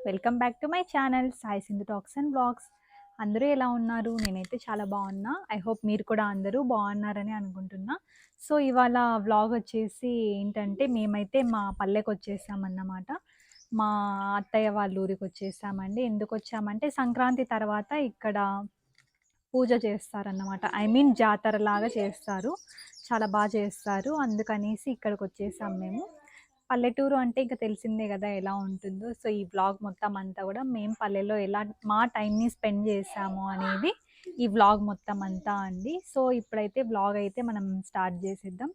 Welcome back to my channel Sai Sindhu talks and blogs. అందరూ ఎలా ఉన్నారు? నేనైతే చాలా బాగున్నా. ఐ హోప్ మీరు కూడా అందరూ బాగున్నారని అనుకుంటున్నా. సో ఇవాళ వ్లాగ్ వచ్చేసి ఏంటంటే మేమైతే మా పల్లెకి వచ్చేసామన్నమాట. మా అత్తయ్య వాళ్ళ ఊరికి వచ్చేసామండి. ఎందుకు వచ్చామంటే సంక్రాంతి తర్వాత ఇక్కడ పూజ చేస్తారన్నమాట. ఐ మీన్ జాతరలాగా చేస్తారు. చాలా బాగా చేస్తారు. అందుకనేసి ఇక్కడికి వచ్చేసాం మేము. పల్లెటూరు అంటే ఇంక తెలిసిందే గదా ఎలా ఉంటుందో. సో, ఈ వ్లాగ్ మొత్తం అంతా గూడా మేము పల్లెలో ఎలా మా టైమ్‌ని స్పెండ్ చేశాము అనేది ఈ వ్లాగ్ మొత్తం అంతా అండి. సో, ఇప్పుడైతే వ్లాగ్ అయితే మనం స్టార్ట్ చేసేద్దాం.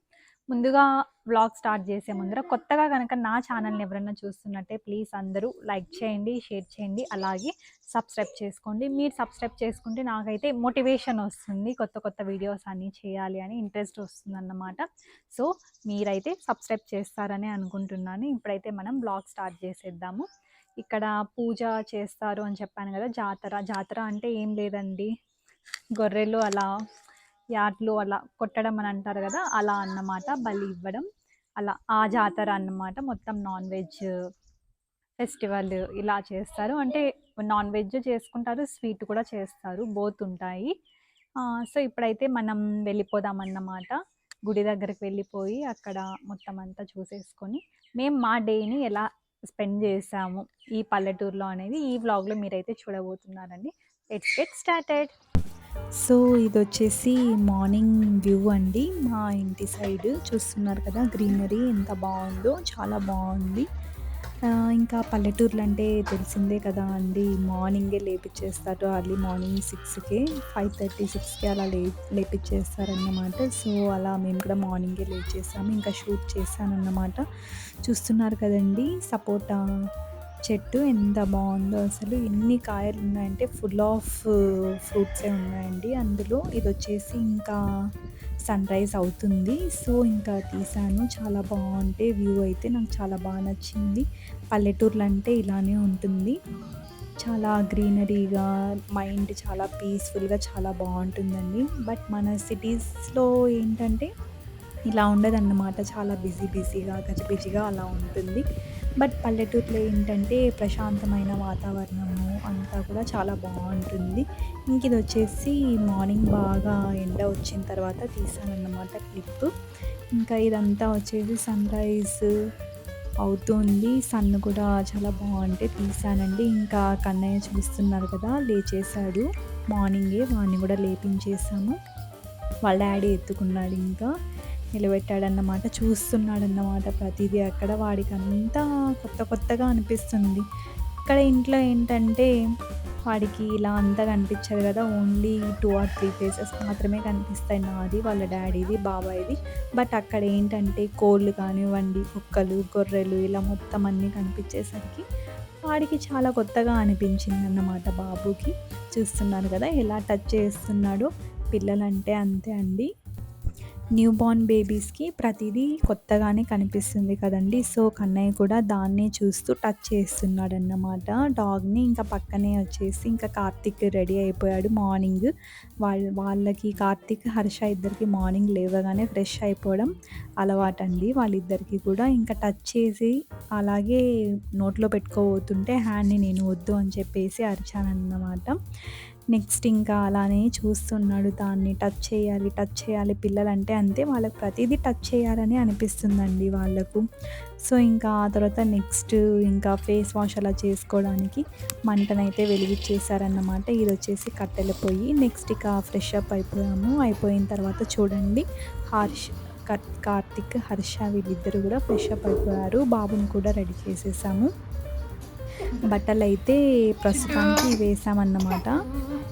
ముందుగా వ్లాగ్ స్టార్ట్ చేసే ముందర కొత్తగా గనక నా ఛానల్‌ని ఎవరైనా చూస్తున్నట్టే ప్లీజ్ అందరూ లైక్ చేయండి, షేర్ చేయండి, అలాగే సబ్స్క్రైబ్ చేసుకోండి. మీరు సబ్స్క్రైబ్ చేసుకుంటే నాకైతే మోటివేషన్ వస్తుంది. కొత్త కొత్త వీడియోస్ అన్నీ చేయాలి అని ఇంట్రెస్ట్ వస్తుందన్నమాట. సో, మీరైతే సబ్స్క్రైబ్ చేస్తారని అనుకుంటున్నాను. ఇప్పుడైతే మనం బ్లాగ్ స్టార్ట్ చేసేద్దాము. ఇక్కడ పూజ చేస్తారు అని చెప్పాను కదా! జాతర. జాతర అంటే ఏం లేదండి. గొర్రెలు అలా యాట్లు అలా కొట్టడం అని అంటారు కదా! అలా అన్నమాట. బలి ఇవ్వడం. అలా ఆ జాతర అన్నమాట. మొత్తం నాన్ వెజ్ ఫెస్టివల్ ఇలా చేస్తారు. అంటే నాన్ వెజ్ చేసుకుంటారు, స్వీట్ కూడా చేస్తారు. బోత్ ఉంటాయి. సో, ఇప్పుడైతే మనం వెళ్ళిపోదామన్నమాట. గుడి దగ్గరికి వెళ్ళిపోయి అక్కడ మొత్తం అంతా చూసేసుకొని, మేము మా డేని ఎలా స్పెండ్ చేసాము ఈ పల్లెటూరులో అనేది ఈ వ్లాగ్‌లో మీరైతే చూడబోతున్నారండి. Let's get started. సో, ఇదొచ్చేసి మార్నింగ్ వ్యూ అండి. మా ఇంటి సైడ్ చూస్తున్నారు కదా! గ్రీనరీ ఎంత బావుందో, చాలా బావుంది. ఇంకా పల్లెటూర్లు అంటే తెలిసిందే కదా అండి. మార్నింగే లేపిచ్చేస్తారు. అర్లీ మార్నింగ్ 6కే 5:30, 6కే అలా లేపిచ్చేస్తారన్నమాట. సో, అలా మేము కూడా మార్నింగే లేచేసాము. ఇంకా షూట్ చేశానన్నమాట. చూస్తున్నారు కదండీ! సపోటా చెట్టు ఎంత బావుందో అసలు. ఎన్ని కాయలు ఉన్నాయంటే ఫుల్ ఆఫ్ ఫ్రూట్సే ఉన్నాయండి అందులో. ఇదొచ్చేసి ఇంకా సన్‌రైజ్ అవుతుంది. సో, ఇంకా తీశాను. చాలా బావుంటే వ్యూ అయితే నాకు చాలా బా నచ్చింది. పల్లెటూర్లంటే ఇలానే ఉంటుంది. చాలా గ్రీనరీగా, మైండ్ చాలా పీస్‌ఫుల్‌గా చాలా బావుంటుందండి. బట్ మన సిటీస్‌లో ఏంటంటే ఇలా ఉండదన్నమాట. చాలా బిజీగా, గజిబిజిగా అలా ఉంటుంది. బట్ పల్లెటూరులో ఏంటంటే ప్రశాంతమైన వాతావరణము అంతా కూడా చాలా బావుంటుంది. ఇంకిదొచ్చేసి మార్నింగ్ బాగా ఎండ వచ్చిన తర్వాత తీశానన్నమాట క్లిప్పు. ఇంకా ఇదంతా వచ్చేసి సన్‌రైజ్ అవుతుంది. సన్ కూడా చాలా బావుంటే తీశానండి. ఇంకా కన్నయ్య చూస్తున్నారు కదా! లేచేశాడు మార్నింగే. వాడిని కూడా లేపించేసాము. వాళ్ళ డాడీ ఎత్తుకున్నాడు ఇంకా. నిలబెట్టాడన్నమాట. చూస్తున్నాడన్నమాట ప్రతీదీ అక్కడ. వాడికంతా కొత్తగా అనిపిస్తుంది. ఇక్కడ ఇంట్లో ఏంటంటే వాడికి ఇలా అంతా కనిపించదు కదా! ఓన్లీ 2 ఆర్ 3 ఫేసెస్ మాత్రమే కనిపిస్తాయి. నాది, వాళ్ళ డాడీది, బాబాయ్‌ది. బట్ అక్కడ ఏంటంటే కోళ్ళు కానివ్వండి, కుక్కలు, గొర్రెలు ఇలా మొత్తం అన్నీ కనిపించేసరికి వాడికి చాలా కొత్తగా అనిపించిందన్నమాట బాబుకి. చూస్తున్నారు కదా! ఎలా టచ్ చేస్తున్నాడో. పిల్లలంటే అంతే అండి. న్యూ బోర్న్ బేబీస్‌కి ప్రతీదీ కొత్తగానే కనిపిస్తుంది కదండీ! సో, కన్నయ్య కూడా దాన్నే చూస్తూ టచ్ చేస్తున్నాడన్నమాట డాగ్‌ని. ఇంకా పక్కనే వచ్చేసి ఇంకా కార్తీక్ రెడీ అయిపోయాడు మార్నింగ్. వాళ్ళకి కార్తీక్, హర్ష ఇద్దరికి మార్నింగ్ లేవగానే ఫ్రెష్ అయిపోవడం అలవాటండి వాళ్ళిద్దరికీ కూడా. ఇంకా టచ్ చేసి అలాగే నోట్లో పెట్టుకోబోతుంటే హ్యాండ్‌ని నేను వద్దు అని చెప్పేసి అరిచానన్నమాట. నెక్స్ట్ ఇంకా అలానే చూస్తున్నాడు దాన్ని. టచ్ చేయాలి పిల్లలంటే అంతే. వాళ్ళకి ప్రతీదీ టచ్ చేయాలని అనిపిస్తుందండి వాళ్ళకు. సో, ఇంకా ఆ తర్వాత నెక్స్ట్ ఇంకా ఫేస్ వాష్ అలా చేసుకోవడానికి మంటనైతే వెలిగిచ్చేసారన్నమాట. ఇదొచ్చేసి కట్టెల పొయ్యి. నెక్స్ట్ ఇక ఫ్రెష్ అప్ అయిపోయాము. అయిపోయిన తర్వాత చూడండి కార్తిక్, హర్ష వీళ్ళిద్దరూ కూడా ఫ్రెష్ అప్ అయిపోయారు. బాబుని కూడా రెడీ చేసేసాము. బట్టలైతే ప్రస్తుతానికి వేసామన్నమాట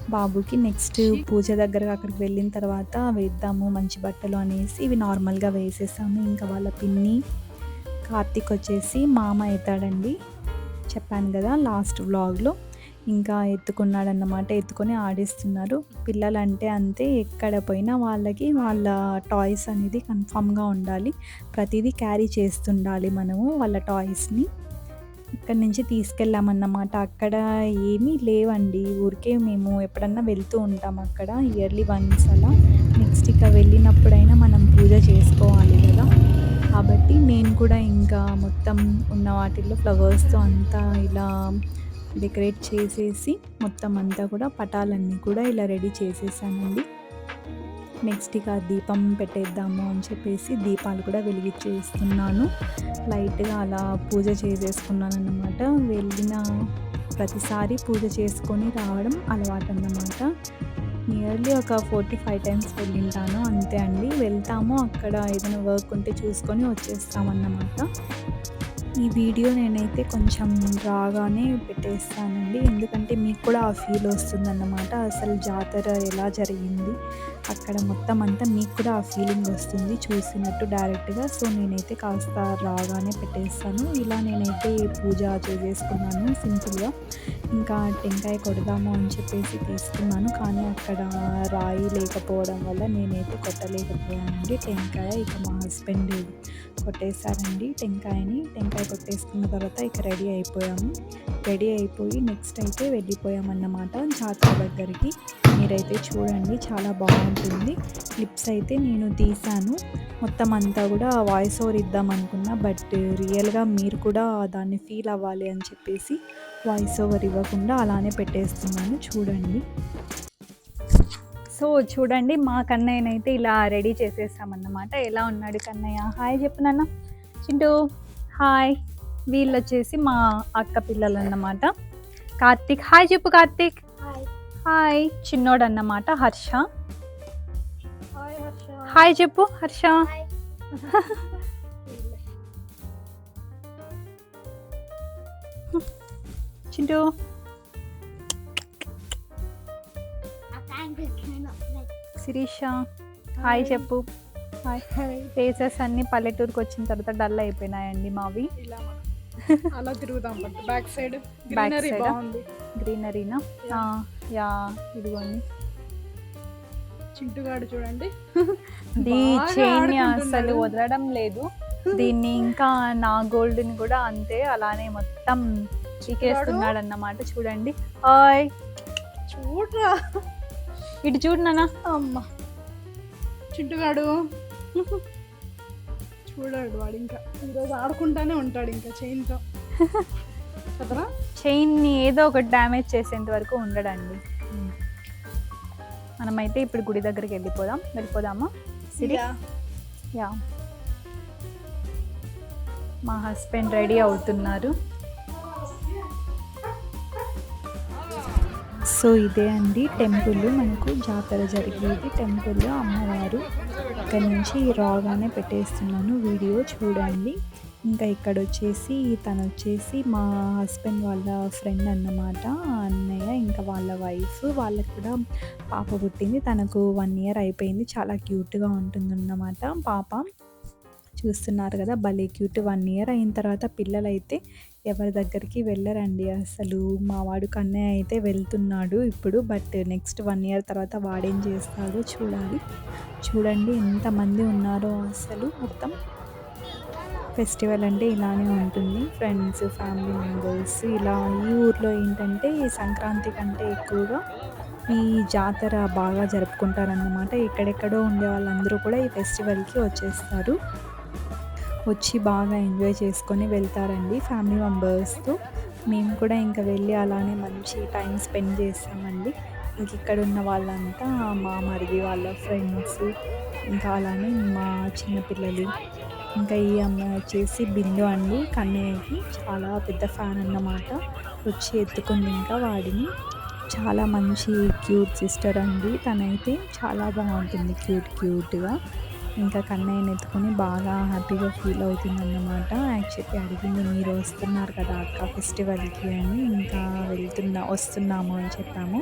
బాబుకి. నెక్స్ట్ పూజ దగ్గరకి అక్కడికి వెళ్ళిన తర్వాత వేద్దాము మంచి బట్టలు అనేసి ఇవి నార్మల్‌గా వేసేసాము. ఇంకా వాళ్ళ పిన్ని కార్తీక్ వచ్చేసి మామ అవుతాడండి. చెప్పాను కదా లాస్ట్ వ్లాగ్‌లో. ఇంకా ఎత్తుకున్నాడన్నమాట. ఎత్తుకొని ఆడిస్తున్నారు. పిల్లలంటే అంతే. ఎక్కడ పోయినా వాళ్ళకి వాళ్ళ టాయ్స్ అనేది కన్ఫామ్‌గా ఉండాలి. ప్రతీదీ క్యారీ చేస్తుండాలి మనము వాళ్ళ టాయ్స్‌ని. ఇక్కడి నుంచి తీసుకెళ్ళామన్నమాట. అక్కడ ఏమీ లేవండి. ఊరికే మేము ఎప్పుడన్నా వెళ్తూ ఉంటాం అక్కడ ఇయర్లీ వన్స్ అలా. నెక్స్ట్ ఇక వెళ్ళినప్పుడైనా మనం పూజ చేసుకోవాలి కదా! కాబట్టి నేను కూడా ఇంకా మొత్తం ఉన్న వాటిల్లో ఫ్లవర్స్‌తో అంతా ఇలా డెకరేట్ చేసేసి మొత్తం అంతా కూడా పటాలన్నీ కూడా ఇలా రెడీ చేసేసానండి. నెక్స్ట్ ఇక దీపం పెట్టేద్దాము అని చెప్పేసి దీపాలు కూడా వెలిగించేస్తున్నాను. లైట్‌గా అలా పూజ చేసేసుకున్నానన్నమాట. వెళ్ళిన ప్రతిసారి పూజ చేసుకొని రావడం అలవాటన్నమాట. నియర్లీ ఒక 4-5 టైమ్స్ వెళ్ళింటాను అంతే అండి. వెళ్తాము, అక్కడ ఏదైనా వర్క్ ఉంటే చూసుకొని వచ్చేస్తామన్నమాట. ఈ వీడియో నేనైతే కొంచెం రాగానే పెట్టేస్తానండి. ఎందుకంటే మీకు కూడా ఆ ఫీల్ వస్తుందన్నమాట. అసలు జాతర ఎలా జరిగింది అక్కడ మొత్తం అంతా మీకు కూడా ఆ ఫీలింగ్ వస్తుంది చూసినట్టు డైరెక్ట్‌గా. సో నేనైతే కాస్త రాగానే పెట్టేస్తాను. ఇలా నేనైతే పూజ చేసేసుకున్నాను సింపుల్‌గా. ఇంకా టెంకాయ కొడదాము అని చెప్పేసి తీసుకున్నాను. కానీ అక్కడ రాయి లేకపోవడం వల్ల నేనైతే కొట్టలేకపోయానండి టెంకాయ. ఇక మా హస్బెండ్ కొట్టేశారండి టెంకాయని. టెంకాయ కొట్టేసుకున్న తర్వాత ఇక రెడీ అయిపోయాము. రెడీ అయిపోయి నెక్స్ట్ అయితే వెళ్ళిపోయామన్నమాట జాతర దగ్గరికి. మీరైతే చూడండి, చాలా బాగుంటుంది. క్లిప్స్ అయితే నేను తీశాను. మొత్తం అంతా కూడా వాయిస్ ఓవర్ ఇద్దాం అనుకున్నా, బట్ రియల్గా మీరు కూడా దాన్ని ఫీల్ అవ్వాలి అని చెప్పేసి వాయిస్ ఓవర్ ఇవ్వకుండా అలానే పెట్టేస్తున్నాను. చూడండి. సో చూడండి, మా కన్నయ్యనైతే ఇలా రెడీ చేసేసామన్నమాట. ఎలా ఉన్నాడు కన్నయ్య? హాయ్ చెప్పు నాన్న. చింటూ హాయ్. వీళ్ళు వచ్చేసి మా అక్క పిల్లలు అన్నమాట. కార్తీక్ హాయ్ చెప్పు. కార్తీక్ హాయ్. చిన్నోడు అన్నమాట హర్ష. హాయ్ చెప్పు హర్ష. చింటూ శిరీష హాయ్ చెప్పు. హాయ్. ఫేసెస్ అన్ని పల్లెటూరుకి వచ్చిన తర్వాత డల్ అయిపోయినాయండి మావి. అలా తిరుగుదాం. బ్యాక్ సైడ్ గ్రీనరీనా? యా, ఇదిగోండి చింటుగాడు చూడండి. ఈ చైన్ అసలు వదలడం లేదు. దీన్ని ఇంకా నా గోల్డ్ని కూడా అంతే అలానే మొత్తం చీకేస్తున్నాడు అన్నమాట. చూడండి. హాయ్ చూడరా, ఇటు చూడు నాన్న. అమ్మ చింటుగాడు చూడాడు. వాడు ఇంకా ఈరోజు ఆడుకుంటానే ఉంటాడు ఇంకా చైన్తో కదరా. చైన్ని ఏదో ఒకటి డ్యామేజ్ చేసేంత వరకు ఉండడండి. మనమైతే ఇప్పుడు గుడి దగ్గరికి వెళ్ళిపోదామా సిరి? యా, మా హస్బెండ్ రెడీ అవుతున్నారు. సో ఇదే అండి టెంపుల్, మనకు జాతర జరిగేది టెంపుల్. అమ్మవారు ఇక్కడ నుంచి రాగానే పెట్టేస్తున్నాను వీడియో చూడండి. ఇంకా ఇక్కడ వచ్చేసి తను వచ్చేసి మా హస్బెండ్ వాళ్ళ ఫ్రెండ్ అన్నమాట, అన్నయ్య. ఇంకా వాళ్ళ వైఫ్, వాళ్ళకి కూడా పాప పుట్టింది. తనకు 1 year అయిపోయింది. చాలా క్యూట్గా ఉంటుందన్నమాట పాప. చూస్తున్నారు కదా, భలే క్యూట్. 1 year అయిన తర్వాత పిల్లలైతే ఎవరి దగ్గరికి వెళ్ళరండి అసలు. మా వాడు కన్నయ్య అయితే వెళ్తున్నాడు ఇప్పుడు, బట్ నెక్స్ట్ 1 year తర్వాత వాడేం చేస్తాడో చూడాలి. చూడండి ఎంతమంది ఉన్నారో అసలు. మొత్తం ఫెస్టివల్ అంటే ఇలానే ఉంటుంది. ఫ్రెండ్స్, ఫ్యామిలీ మెంబర్స్ ఇలా. ఈ ఊర్లో ఏంటంటే సంక్రాంతి కంటే ఎక్కువగా ఈ జాతర బాగా జరుపుకుంటారన్నమాట. ఎక్కడెక్కడో ఉండే వాళ్ళందరూ కూడా ఈ ఫెస్టివల్కి వచ్చేస్తారు. వచ్చి బాగా ఎంజాయ్ చేసుకొని వెళ్తారండి ఫ్యామిలీ మెంబర్స్తో. మేము కూడా ఇంకా వెళ్ళి అలానే మంచి టైం స్పెండ్ చేస్తామండి. ఇంక ఇక్కడ ఉన్న వాళ్ళంతా మా మరిది వాళ్ళ ఫ్రెండ్స్, ఇంకా అలానే మా చిన్నపిల్లలు. ఇంకా ఈ అమ్మాయి వచ్చేసి బిందు అండి, కన్నయ్యకి చాలా పెద్ద ఫ్యాన్ అన్నమాట. వచ్చి ఎత్తుకుంది ఇంకా వాడిని. చాలా మంచి క్యూట్ సిస్టర్ అండి తనైతే. చాలా బాగుంటుంది క్యూట్గా. ఇంకా కన్నయ్యని ఎత్తుకొని బాగా హ్యాపీగా ఫీల్ అవుతుందన్నమాట. యాక్చువల్లీ అడిగింది, మీరు వస్తున్నారు కదా అక్క ఫెస్టివల్కి అని. ఇంకా వస్తున్నాము అని చెప్పాము.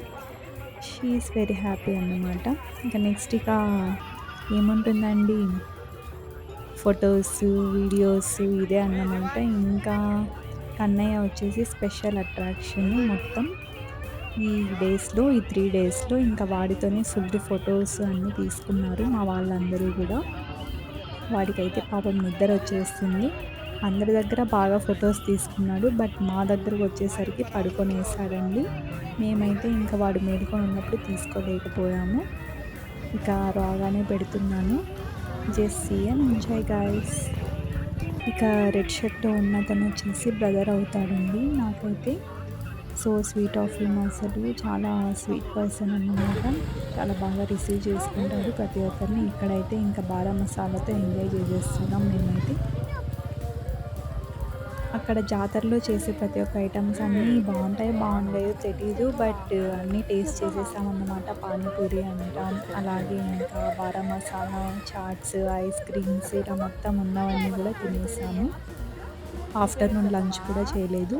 షీ ఈస్ వెరీ హ్యాపీ అన్నమాట. ఇంకా నెక్స్ట్ ఇక ఏముంటుందండి, ఫొటోస్, వీడియోస్ ఇదే అన్నమాట. ఇంకా కన్నయ్య వచ్చేసి స్పెషల్ అట్రాక్షన్ మొత్తం ఈ 3 డేస్లో. ఇంకా వాడితోనే ఫుల్ ఫొటోస్ అన్నీ తీసుకున్నారు మా వాళ్ళందరూ కూడా. వాడికైతే పాపం నిద్ర వచ్చేస్తుంది. అందరి దగ్గర బాగా ఫొటోస్ తీసుకున్నాడు, బట్ మా దగ్గరకు వచ్చేసరికి పడుకొనేసాడండి. మేమైతే ఇంకా వాడు మేలుకొని ఉన్నప్పుడు తీసుకోలేకపోయాము. ఇక రాగానే పెడుతున్నాను. Just see and enjoy guys. ఇక రెడ్ షర్ట్ ఉన్నతను వచ్చేసి బ్రదర్ అవుతాడండి నాకైతే. సో స్వీట్ ఆఫ్ హిమ్, అసలు చాలా స్వీట్ పర్సన్ అన్నమాట. చాలా బాగా రిసీవ్ చేసుకుంటాడు ప్రతి ఒక్కరిని. ఇక్కడైతే ఇంకా బారా మసాలాతో ఎంజాయ్ చేసేస్తున్నాం మేమైతే. అక్కడ జాతరలో చేసే ప్రతి ఒక్క ఐటమ్స్ అన్నీ బాగుంటాయో బాగుండయో తెలీదు. బట్ అన్నీ టేస్ట్ చేసేసామన్నమాట. పానీపూరి అంటాం, అలాగే ఇంకా బారా మసాలా, చాట్స్, ఐస్ క్రీమ్స్ ఇలా మొత్తం ఉన్నవన్నీ కూడా తినేసాము. ఆఫ్టర్నూన్ లంచ్ కూడా చేయలేదు.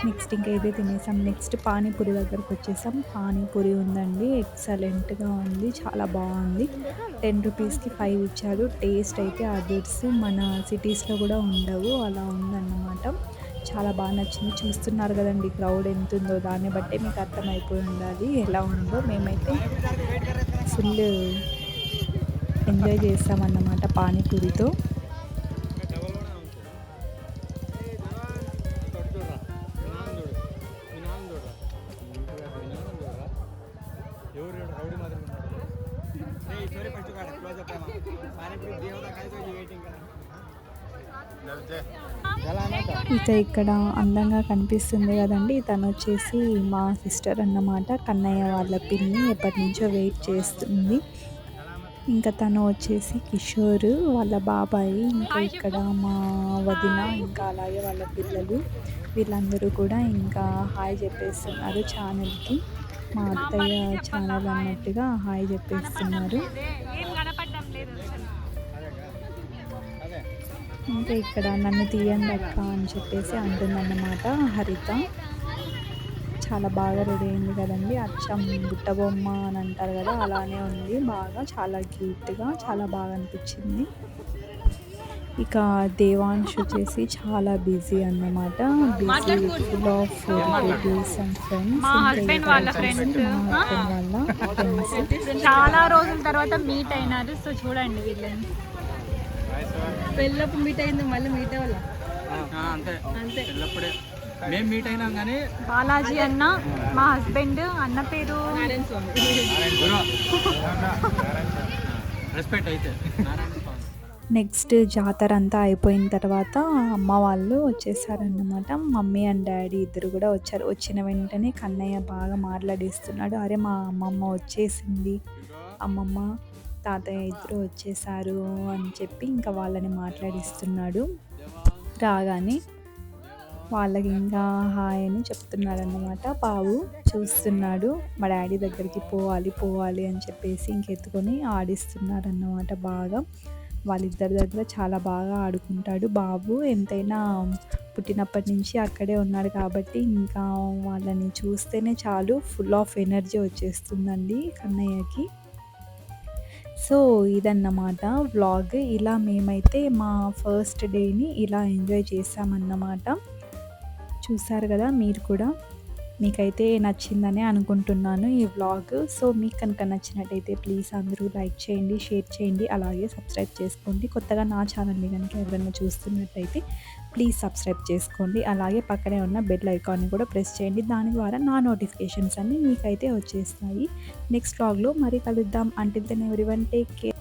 నెక్స్ట్ ఇంకా ఇదే తినేసాం. నెక్స్ట్ పానీపూరి దగ్గరకు వచ్చేసాం. పానీపూరి ఉందండి, ఎక్సలెంట్గా ఉంది, చాలా బాగుంది. 10 రూపీస్కి 5 ఇచ్చాడు. టేస్ట్ అయితే అదుర్స్, మన సిటీస్లో కూడా ఉండవు, అలా ఉందన్నమాట. చాలా బాగా నచ్చింది. చూస్తున్నారు కదండి క్రౌడ్ ఎంత ఉందో, దాన్ని బట్టే మీకు అర్థమైపోయి ఉండాలి ఎలా ఉందో. మేమైతే ఫుల్ ఎంజాయ్ చేసామన్నమాట పానీపూరితో. ఇక ఇక్కడ అందంగా కనిపిస్తుంది కదండి, తను వచ్చేసి మా సిస్టర్ అన్నమాట. కన్నయ్య వాళ్ళ పిన్ని ఎప్పటి నుంచో వెయిట్ చేస్తుంది. ఇంకా తను వచ్చేసి కిషోర్ వాళ్ళ బాబాయి. ఇంకా ఇక్కడ మా వదిన, ఇంకా అలాగే వాళ్ళ పిల్లలు, వీళ్ళందరూ కూడా ఇంకా హాయ్ చెప్పేస్తున్నారు ఛానల్కి. మా అత్తయ్య ఛానల్ అన్నట్టుగా హాయ్ చెప్పేస్తున్నారు. ఇంకా ఇక్కడ నన్ను తీయండి అక్క అని చెప్పేసి అంటుందన్నమాట హరిత. చాలా బాగా రెడీ అయింది కదండి, అచ్చం బుట్ట బొమ్మ అని అంటారు కదా, అలానే ఉంది. బాగా చాలా క్యూట్గా చాలా బాగా అనిపించింది. ఇక దేవాంశ్ వచ్చేసి చాలా బిజీ అన్నమాట. Busy with full of relatives and friends. మా హస్బెండ్ వాళ్ళ ఫ్రెండ్స్ చాలా రోజుల తర్వాత మీట్ అయినారు. సో చూడండి వీళ్ళని. పెళ్ళప్పుడు మీట్ అయింది, మళ్ళీ మీట్ అవ్వాల. అంతే అంతే మేము మీట్ అయినాం కానీ బాలాజీ అన్న మా హస్బెండ్. అన్న పేరు రెస్పెక్ట్ అయితే. నెక్స్ట్ జాతర అంతా అయిపోయిన తర్వాత అమ్మ వాళ్ళు వచ్చేసారన్నమాట. మమ్మీ అండ్ డాడీ ఇద్దరు కూడా వచ్చారు. వచ్చిన వెంటనే కన్నయ్య బాగా మాట్లాడిస్తున్నాడు. అరే మా అమ్మమ్మ వచ్చేసింది, అమ్మమ్మ తాతయ్య ఇద్దరు వచ్చేసారు అని చెప్పి ఇంకా వాళ్ళని మాట్లాడిస్తున్నాడు. రాగానే వాళ్ళకి ఇంకా హాయ్ అని చెప్తున్నాడు అన్నమాట. బాబు చూస్తున్నాడు, మా డాడీ దగ్గరికి పోవాలి పోవాలి అని చెప్పేసి ఇంకెత్తుకొని ఆడిస్తున్నారు అన్నమాట. బాగా వాళ్ళిద్దరి దగ్గర చాలా బాగా ఆడుకుంటాడు బాబు. ఎంతైనా పుట్టినప్పటి నుంచి అక్కడే ఉన్నాడు కాబట్టి ఇంకా వాళ్ళని చూస్తేనే చాలు ఫుల్ ఆఫ్ ఎనర్జీ వచ్చేస్తుందండి కన్నయ్యకి. సో ఇదన్నమాట వ్లాగ్. ఇలా మేమైతే మా ఫస్ట్ డేని ఇలా ఎంజాయ్ చేసామన్నమాట. చూసారు కదా మీరు కూడా. మీకైతే నచ్చిందని అనుకుంటున్నాను ఈ వ్లాగ్. సో మీకు కనుక నచ్చినట్టయితే ప్లీజ్ అందరూ లైక్ చేయండి, షేర్ చేయండి, అలాగే సబ్స్క్రైబ్ చేసుకోండి. కొత్తగా నా ఛానల్ని కనుక ఎవరైనా చూస్తున్నట్టయితే ప్లీజ్ సబ్స్క్రైబ్ చేసుకోండి. అలాగే పక్కనే ఉన్న బెల్ ఐకాన్ని కూడా ప్రెస్ చేయండి. దాని ద్వారా నా నోటిఫికేషన్స్ అన్నీ మీకైతే వచ్చేస్తాయి. నెక్స్ట్ వ్లాగ్లో మరి కలుద్దాం. Until then everyone take care.